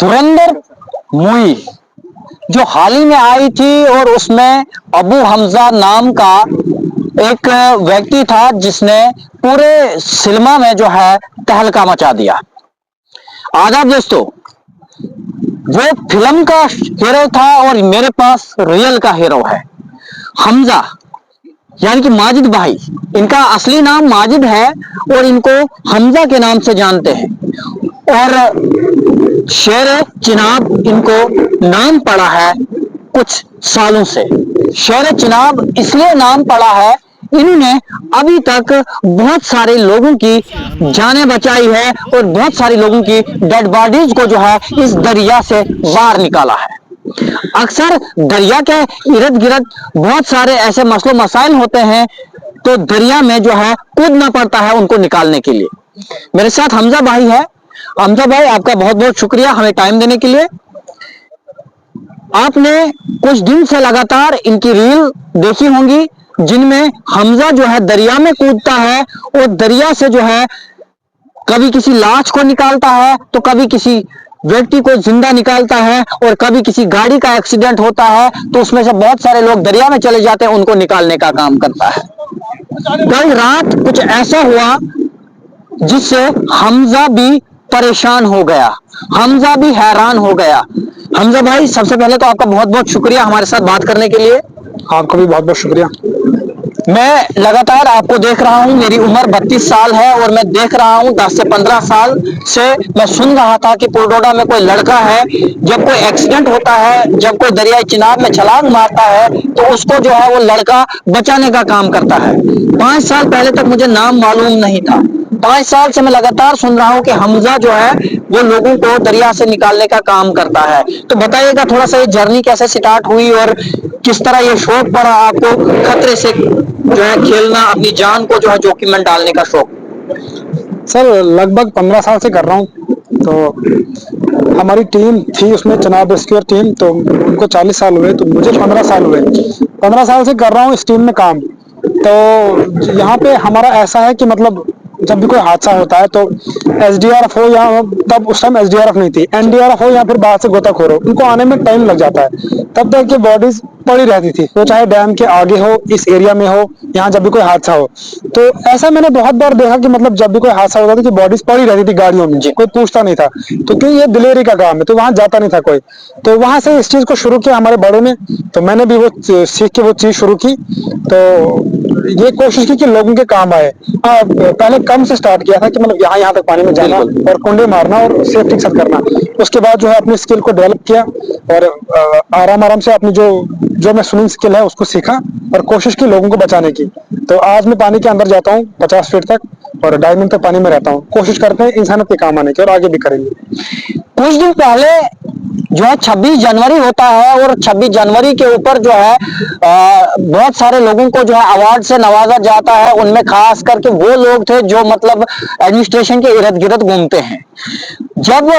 धुरंधर movie जो हाल ही में आई थी और उसमें अबू हमजा नाम का एक व्यक्ति था जिसने पूरे सिनेमा में जो है तहलका मचा दिया। आदाब दोस्तों, वो फिल्म का हीरो था और मेरे पास रियल का हीरो है हमजा, यानी कि माजिद भाई। इनका असली नाम माजिद है और इनको हमजा के नाम से जानते हैं। और शेर चिनाब इनको नाम पड़ा है कुछ सालों से। शेर चिनाब इसलिए नाम पड़ा है, इन्होंने अभी तक बहुत सारे लोगों की जानें बचाई है और बहुत सारे लोगों की डेड बॉडीज को जो है इस दरिया से बाहर निकाला है। अक्सर दरिया के इर्द गिर्द बहुत सारे ऐसे मसलो मसाइल होते हैं, तो दरिया में जो है कूदना पड़ता है उनको निकालने के लिए। मेरे साथ हमजा भाई है। हमजा भाई, आपका बहुत बहुत शुक्रिया हमें टाइम देने के लिए। आपने कुछ दिन से लगातार इनकी रील देखी होंगी जिनमें हमजा जो है दरिया में कूदता है और दरिया से जो है कभी किसी लाश को निकालता है तो कभी किसी व्यक्ति को जिंदा निकालता है और कभी किसी गाड़ी का एक्सीडेंट होता है तो उसमें से बहुत सारे लोग दरिया में चले जाते हैं, उनको निकालने का काम करता है। कल रात कुछ ऐसा हुआ जिससे हमजा भी परेशान हो गया, हमजा भी हैरान हो गया। हमजा भाई, सबसे पहले तो आपका बहुत बहुत शुक्रिया हमारे साथ बात करने के लिए। आपका भी बहुत बहुत शुक्रिया। मैं लगातार आपको देख रहा हूं, मेरी उम्र 32 साल है और मैं देख रहा हूं 10 से 15 साल से मैं सुन रहा था कि पुलडोडा में कोई लड़का है, जब कोई एक्सीडेंट होता है, जब कोई दरियाई चिनाब में छलांग मारता है तो उसको जो है वो लड़का बचाने का काम करता है। 5 साल पहले तक मुझे नाम मालूम नहीं था। 5 साल से मैं लगातार सुन रहा हूं कि हमजा जो है वो लोगों को दरिया से निकालने का काम करता है। तो बताइएगा थोड़ा सा ये जर्नी कैसे स्टार्ट हुई और किस तरह ये शौक पड़ा आपको खतरे से जो है खेलना, अपनी जान को जो है जोखिम में डालने का शौक? सर लगभग 15 साल से कर रहा हूँ। तो हमारी टीम थी उसमें चिनाब रेस्क्यूअर टीम, तो उनको 40 साल हुए, तो मुझे 15 साल हुए। 15 साल से कर रहा हूँ इस टीम में काम। तो यहाँ पे हमारा ऐसा है कि मतलब जब भी कोई हादसा होता है तो एसडीआरएफ हो या तब उस टाइम एसडीआरएफ नहीं थी, एनडीआरएफ हो या फिर बाहर से गोताखोर हो, उनको आने में टाइम लग जाता है। तब तक की बॉडीज पड़ी रहती थी, तो चाहे डैम के आगे हो, इस एरिया में हो, यहाँ जब भी कोई हादसा हो। तो ऐसा मैंने बहुत बार देखा कि मतलब जब भी कोई हादसा होता था कि बॉडीज पड़ी रहती थी गाड़ियों में, कोई पूछता नहीं था। तो क्योंकि ये दिलेरी का काम है तो वहां जाता नहीं था कोई। तो वहां से इस चीज को शुरू किया हमारे बड़ों ने, तो मैंने भी वो सीख के वो चीज शुरू की। तो ये कोशिश की कि लोगों के काम आए। पहले कम से स्टार्ट किया था कि मतलब यहाँ तक पानी में जाना और कुंडे मारना और सेफ्टी के साथ करना। उसके बाद जो है अपनी स्किल को डेवलप किया और आराम आराम से अपनी जो मैं स्विमिंग स्किल है उसको सीखा और कोशिश की लोगों को बचाने की। तो आज मैं पानी के अंदर जाता हूँ 50 फीट तक और 2.5 मिनट तक पानी में रहता हूँ। कोशिश करते हैं इंसानियत के काम आने की और आगे भी करेंगे। कुछ दिन पहले जो है 26 जनवरी होता है और 26 जनवरी के ऊपर जो है बहुत सारे लोगों को जो है अवार्ड से नवाजा जाता है। उनमें खास करके वो लोग थे जो मतलब एडमिनिस्ट्रेशन के इर्द गिर्द घूमते हैं। जब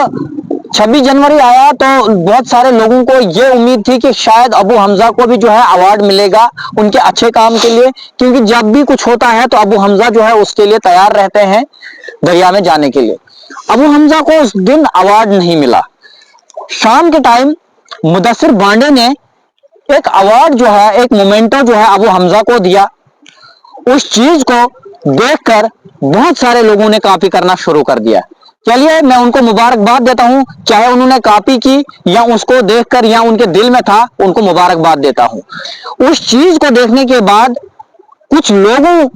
26 जनवरी आया तो बहुत सारे लोगों को ये उम्मीद थी कि शायद अबू हमजा को भी जो है अवार्ड मिलेगा उनके अच्छे काम के लिए, क्योंकि जब भी कुछ होता है तो अबू हमजा जो है उसके लिए तैयार रहते हैं दरिया में जाने के लिए। अबू हमजा को उस दिन अवार्ड नहीं मिला। शाम के टाइम मुदस्सिर बांडे ने एक अवार्ड जो है, एक मोमेंटो जो है अबू हमजा को दिया। उस चीज को देखकर बहुत सारे लोगों ने कॉपी करना शुरू कर दिया। चलिए मैं उनको मुबारकबाद देता हूं, चाहे उन्होंने कॉपी की या उसको देखकर या उनके दिल में था, उनको मुबारकबाद देता हूं। उस चीज को देखने के बाद कुछ लोगों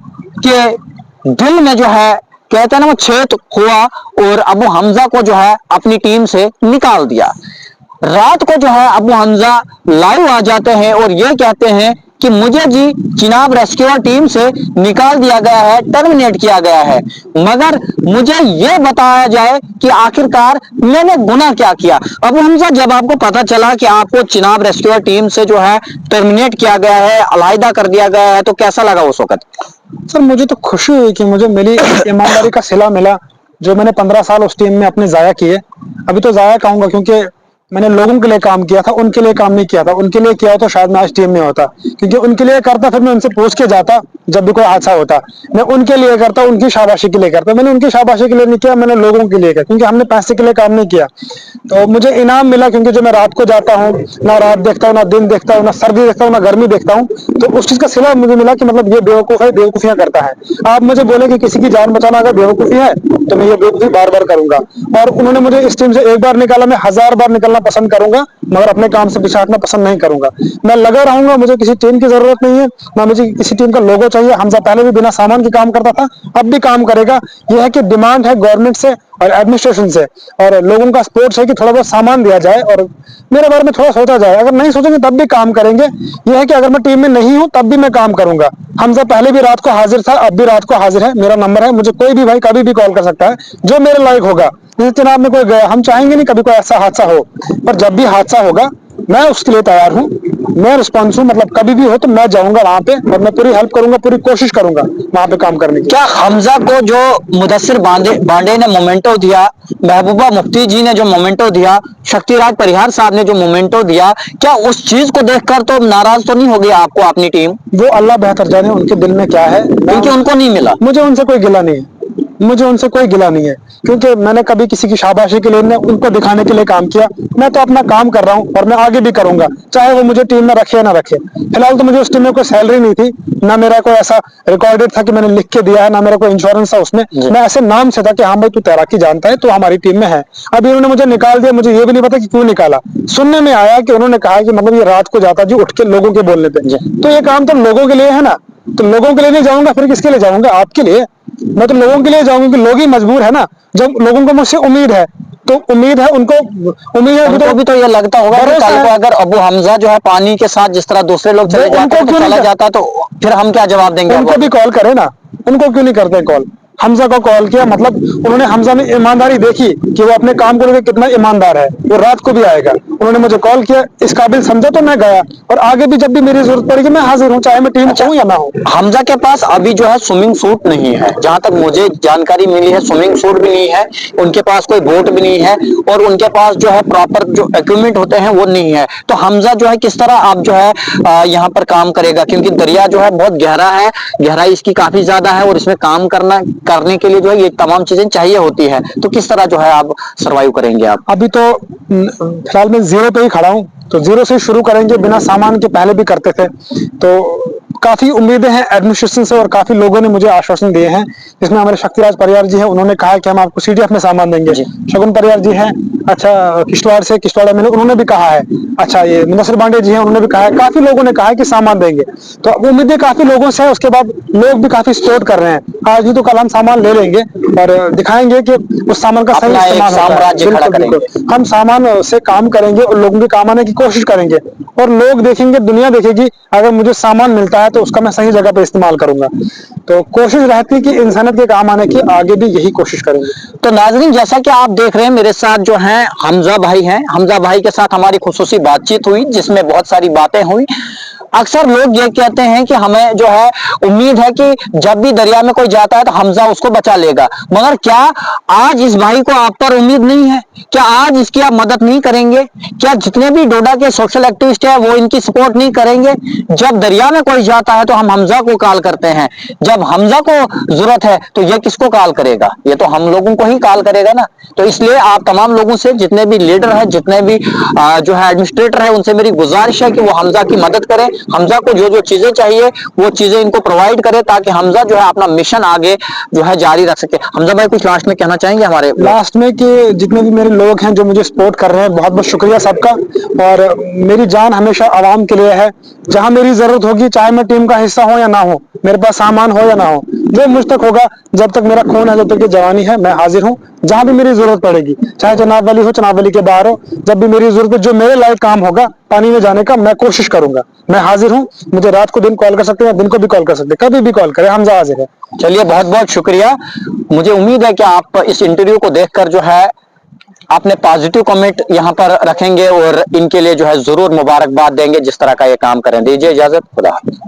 के दिल में जो है कहते हैं ना वो छेद हुआ और अबू हमजा को जो है अपनी टीम से निकाल दिया। रात को जो है अबू हमजा लाइव आ जाते हैं और ये कहते हैं कि मुझे जी चिनाब रेस्क्यूअर टीम से निकाल दिया गया है, टर्मिनेट किया गया है, मगर मुझे ये बताया जाए कि आखिरकार मैंने गुनाह क्या किया। अबू हमजा, जब आपको पता चला कि आपको चिनाब रेस्क्यूअर टीम से जो है टर्मिनेट किया गया है, अलहदा कर दिया गया है, तो कैसा लगा उस वक्त? सर मुझे तो खुशी हुई कि मुझे मेरी ईमानदारी का सिला मिला, जो मैंने 15 साल उस टीम में अपने जाया किए। अभी तो जाया कहूंगा क्योंकि मैंने लोगों के लिए काम किया था, उनके लिए काम नहीं किया था। उनके लिए किया तो शायद मैं आज टीम में होता, क्योंकि उनके लिए करता फिर मैं उनसे पूछ के जाता जब भी कोई हादसा होता। मैं उनके लिए करता, उनकी शाबाशी के लिए करता। मैंने उनकी शाबाशी के लिए नहीं किया, मैंने लोगों के लिए किया, क्योंकि हमने पैसे के लिए काम नहीं किया। तो मुझे इनाम मिला, क्योंकि जो मैं रात को जाता हूँ, ना रात देखता हूँ, ना दिन देखता हूँ, ना सर्दी देखता हूँ, ना गर्मी देखता हूँ, तो उस चीज का सिला मुझे मिला कि मतलब ये बेवकूफ है, बेवकूफियां करता है। आप मुझे बोले कि किसी की जान बचाना अगर बेवकूफी है, तो मैं ये बेवकूफी बार बार करूंगा। और उन्होंने मुझे इस टीम से एक बार निकाला, मैं 1000 बार निकलना पसंद करूंगा, मगर अपने काम से पीछे हटना पसंद नहीं करूंगा। मैं लगा रहूंगा, मुझे किसी टीम की जरूरत नहीं है, ना मुझे किसी टीम का लोगो चाहिए। हमजा पहले भी बिना सामान के काम करता था, अब भी काम करेगा। यह है कि डिमांड है गवर्नमेंट से और एडमिनिस्ट्रेशन से और लोगों का सपोर्ट है कि थोड़ा बहुत सामान दिया जाए और मेरे बारे में थोड़ा सोचा जाए। अगर नहीं सोचेंगे तब भी काम करेंगे। यह है कि अगर मैं टीम में नहीं हूं तब भी मैं काम करूंगा। हमजा पहले भी रात को हाजिर था, अब भी रात को हाजिर है। मेरा नंबर है, मुझे कोई भी भाई कभी भी कॉल कर सकता है जो मेरे लायक होगा। जैसे चुनाव में कोई गया, हम चाहेंगे नहीं कभी कोई ऐसा हादसा हो, पर जब भी हादसा होगा मैं उसके लिए तैयार हूं। मैं रिस्पॉन्स हूं, मतलब कभी भी हो तो मैं जाऊंगा वहां पे और मैं पूरी हेल्प करूंगा, पूरी कोशिश करूंगा वहां पे काम करने की। क्या हमजा को जो मुदस्सिर बांडे ने मोमेंटो दिया, महबूबा मुफ्ती जी ने जो मोमेंटो दिया, शक्तिराज परिहार साहब ने जो मोमेंटो दिया, क्या उस चीज को देखकर तो नाराज तो नहीं हो गया आपको अपनी टीम? वो अल्लाह बेहतर जाने उनके दिल में क्या है। क्योंकि उनको नहीं मिला। मुझे उनसे कोई गिला नहीं है, मुझे उनसे कोई गिला नहीं है, क्योंकि मैंने कभी किसी की शाबाशी के लिए नहीं, उनको दिखाने के लिए काम किया। मैं तो अपना काम कर रहा हूं और मैं आगे भी करूंगा, चाहे वो मुझे टीम में रखे या ना रखे। फिलहाल तो मुझे उस टीम में कोई सैलरी नहीं थी, ना मेरा कोई ऐसा रिकॉर्डेड था कि मैंने लिख के दिया है, ना मेरा कोई इंश्योरेंस था उसमें। मैं ऐसे नाम से था कि हाँ भाई तू तैराकी जानता है तो हमारी टीम में है। अभी उन्होंने मुझे निकाल दिया, मुझे ये भी नहीं पता कि क्यों निकाला। सुनने में आया कि उन्होंने कहा कि मतलब ये रात को जाता जी उठ के लोगों के बोलने पे, तो ये काम तो लोगों के लिए है ना, तो लोगों के लिए नहीं जाऊंगा फिर किसके लिए जाऊंगा? आपके लिए। मैं तो लोगों के लिए जाऊंगा कि लोग ही मजबूर है ना। जब लोगों को मुझसे उम्मीद है तो उम्मीद है उनको, उम्मीद है उनको भी तो ये लगता होगा कि भरोसा कल को है। अगर अबू हमजा जो है पानी के साथ जिस तरह दूसरे लोग चले वो जाते उनको हैं तो क्यों चला नहीं जाता है, तो फिर हम क्या जवाब देंगे उनको अब? भी कॉल करे ना, उनको क्यों नहीं करते कॉल? हमजा को कॉल किया, मतलब उन्होंने हमजा में ईमानदारी देखी कि वो अपने काम को लेकर कितना ईमानदार है, वो रात को भी आएगा। उन्होंने मुझे कॉल किया, इस काबिल समझा तो मैं गया और आगे भी जब भी मेरी जरूरत पड़ेगी मैं हाजिर हूँ, चाहे मैं टीम अच्छा, हूँ या ना हूँ। हमजा के पास अभी जो है स्विमिंग सूट नहीं है, जहां तक मुझे जानकारी मिली है, स्विमिंग सूट भी नहीं है, उनके पास कोई बोट भी नहीं है और उनके पास जो है प्रॉपर जो इक्विपमेंट होते हैं वो नहीं है। तो हमजा जो है किस तरह आप जो है यहाँ पर काम करेगा, क्योंकि दरिया जो है बहुत गहरा है, गहराई इसकी काफी ज्यादा है और इसमें काम करने के लिए जो है ये तमाम चीजें चाहिए होती है। तो किस तरह जो है आप सर्वाइव करेंगे आप? अभी तो फिलहाल मैं जीरो पे ही खड़ा हूँ, तो जीरो से शुरू करेंगे। बिना सामान के पहले भी करते थे, तो काफी उम्मीदें हैं एडमिनिस्ट्रेशन से और काफी लोगों ने मुझे आश्वासन दिए हैं। जिसमें हमारे शक्तिराज परियार जी हैं, उन्होंने कहा है कि हम आपको सीडीएफ में सामान देंगे। जी। शगुन परियार जी हैं, अच्छा किश्तवाड़ से, किश्तवाड़ में उन्होंने भी कहा है। अच्छा ये मुदस्सिर बांडे जी हैं, उन्होंने भी कहा है, काफी लोगों ने कहा है कि सामान देंगे। तो उम्मीदें काफी लोगों से है, उसके बाद लोग भी काफी सपोर्ट कर रहे हैं। आज नहीं तो कल हम सामान ले लेंगे और दिखाएंगे कि उस सामान का सही अपना एक इस्तेमाल होता है। साम्राज्य खड़ा बिल्कुल बिल्कुल, करेंगे। हम सामान से काम करेंगे और लोगों के काम आने की कोशिश करेंगे और लोग देखेंगे, दुनिया देखेगी। अगर मुझे सामान मिलता है तो उसका मैं सही जगह पे इस्तेमाल करूंगा। तो कोशिश रहती है कि इंसानियत के काम आने की, आगे भी यही कोशिश करेंगे। तो नाजरीन, जैसा कि आप देख रहे हैं मेरे साथ जो हैं हमजा भाई हैं, हमजा भाई के साथ हमारी खुसूसी बातचीत हुई जिसमें बहुत सारी बातें हुई। अक्सर लोग ये कहते हैं कि हमें जो है उम्मीद है कि जब भी दरिया में कोई जाता है तो हमजा उसको बचा लेगा, मगर क्या आज इस भाई को आप पर उम्मीद नहीं है? क्या आज इसकी आप मदद नहीं करेंगे? क्या जितने भी डोडा के सोशल एक्टिविस्ट हैं वो इनकी सपोर्ट नहीं करेंगे? जब दरिया में कोई जाता है तो हम हमजा को कॉल करते हैं, जब हमजा को जरूरत है तो ये किसको कॉल करेगा? ये तो हम लोगों को ही कॉल करेगा ना। तो इसलिए आप तमाम लोगों से, जितने भी लीडर हैं, जितने भी जो है एडमिनिस्ट्रेटर है, उनसे मेरी गुजारिश है कि वो हमजा की मदद करें। हमजा को जो जो चीजें चाहिए वो चीजें इनको प्रोवाइड करें ताकि हमजा जो है अपना मिशन आगे जो है जारी रख सके। हमजा भाई कुछ लास्ट में कहना चाहेंगे हमारे? लास्ट में कि जितने भी मेरे लोग हैं जो मुझे सपोर्ट कर रहे हैं, बहुत बहुत शुक्रिया सबका। और मेरी जान हमेशा आवाम के लिए है। जहां मेरी जरूरत होगी, चाहे मैं टीम का हिस्सा हो या ना हो, मेरे पास सामान हो या ना हो, जो मुझ तक होगा, जब तक मेरा खून है, जब तक ये जवानी है, मैं हाजिर हूँ। जहां भी मेरी जरूरत पड़ेगी, चाहे जनाब वाली हो, चनाब वाली के बाहर हो, जब भी मेरी जरूरत है, जो मेरे लायक काम होगा पानी में जाने का, मैं कोशिश करूंगा। मैं हाजिर हूँ। मुझे रात को दिन कॉल कर सकते हैं, दिन को भी कॉल कर सकते हैं, कभी भी कॉल करें, हमजा हाजिर है। चलिए, बहुत बहुत शुक्रिया। मुझे उम्मीद है कि आप इस इंटरव्यू को देखकर जो है अपने पॉजिटिव कमेंट यहाँ पर रखेंगे और इनके लिए जो है जरूर मुबारकबाद देंगे जिस तरह का ये काम करें। दीजिए इजाजत, खुदा हाफिज।